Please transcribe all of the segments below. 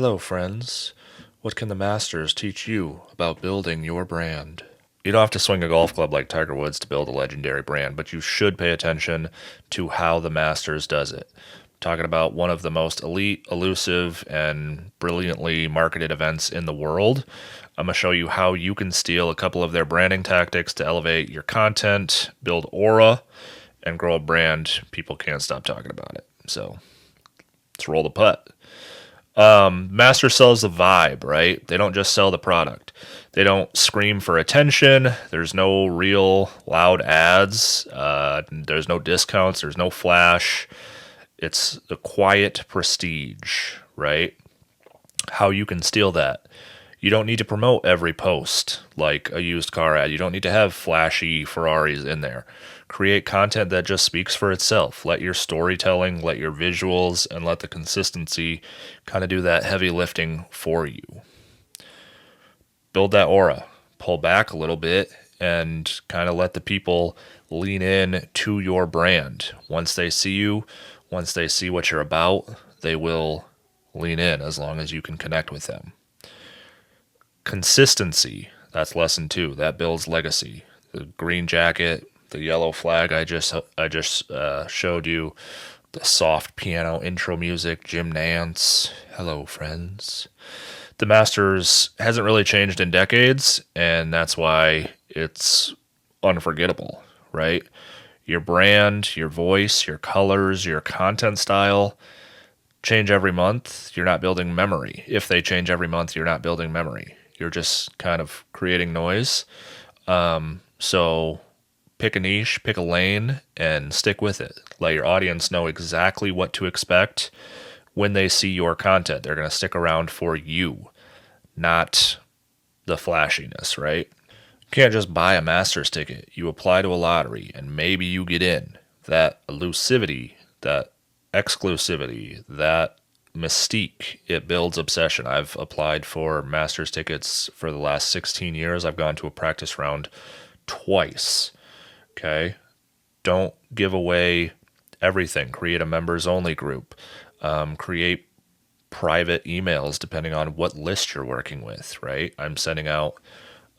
Hello, friends. What can the Masters teach you about building your brand? You don't have to swing a golf club like Tiger Woods to build a legendary brand, but you should pay attention to how the Masters does it. Talking about one of the most elite, elusive, and brilliantly marketed events in the world. I'm going to show you how you can steal a couple of their branding tactics to elevate your content, build aura, and grow a brand. People can't stop talking about it. So let's roll the putt. Master sells the vibe, right? They don't just sell the product. They don't scream for attention. There's no real loud ads. There's no discounts. There's no flash. It's the quiet prestige, right? How you can steal that. You don't need to promote every post like a used car ad. You don't need to have flashy Ferraris in there. Create content that just speaks for itself. Let your storytelling, let your visuals, and let the consistency kind of do that heavy lifting for you. Build that aura. Pull back a little bit and kind of let the people lean in to your brand. Once they see you, once they see what you're about, they will lean in as long as you can connect with them. Consistency. That's lesson 2. That builds legacy. The green jacket, the yellow flag I just showed you, the soft piano intro music, Jim Nance. Hello, friends. The Masters hasn't really changed in decades, and that's why it's unforgettable, right? Your brand, your voice, your colors, your content style change every month. You're not building memory. If they change every month, you're not building memory. You're just kind of creating noise. So pick a niche, pick a lane, and stick with it. Let your audience know exactly what to expect when they see your content. They're going to stick around for you, not the flashiness, right? You can't just buy a master's ticket. You apply to a lottery, and maybe you get in. That elusivity, that exclusivity, that mystique, it builds obsession. I've applied for master's tickets for the last 16 years. I've gone to a practice round twice. Okay? Don't give away everything. Create a members only group. Create private emails depending on what list you're working with, right? I'm sending out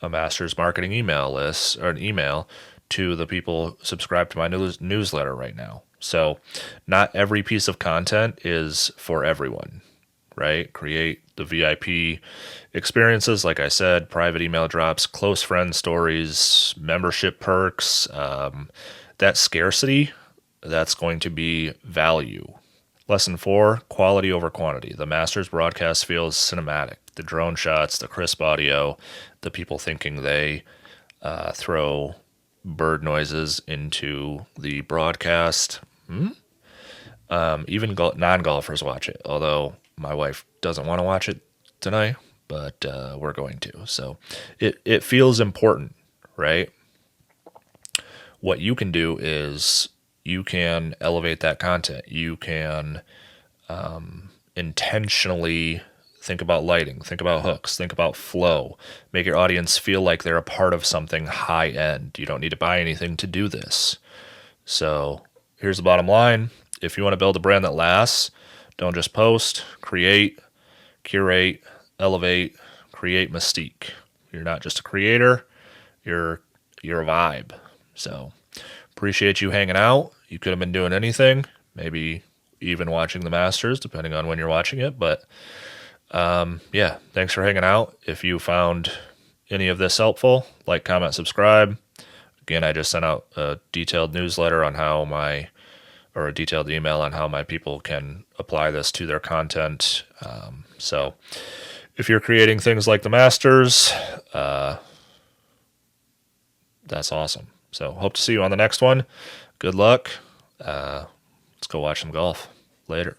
a master's marketing email list or an email to the people subscribed to my newsletter right now. So not every piece of content is for everyone, right? Create the VIP experiences, like I said, private email drops, close friend stories, membership perks. That scarcity, that's going to be value. Lesson 4, quality over quantity. The Masters broadcast feels cinematic. The drone shots, the crisp audio, the people thinking they throw bird noises into the broadcast. Even non-golfers watch it, although my wife doesn't want to watch it tonight, but we're going to. So it feels important, right? What you can do is you can elevate that content. You can intentionally think about lighting, think about hooks, think about flow, make your audience feel like they're a part of something high end. You don't need to buy anything to do this. So here's the bottom line. If you want to build a brand that lasts, don't just post, create, curate, elevate, create mystique. You're not just a creator, you're a vibe. So appreciate you hanging out. You could have been doing anything, maybe even watching the Masters, depending on when you're watching it. But yeah, thanks for hanging out. If you found any of this helpful, like, comment, subscribe. Again, I just sent out a detailed newsletter on or a detailed email on how my people can apply this to their content. So if you're creating things like the Masters, that's awesome. So hope to see you on the next one. Good luck. Let's go watch some golf. Later.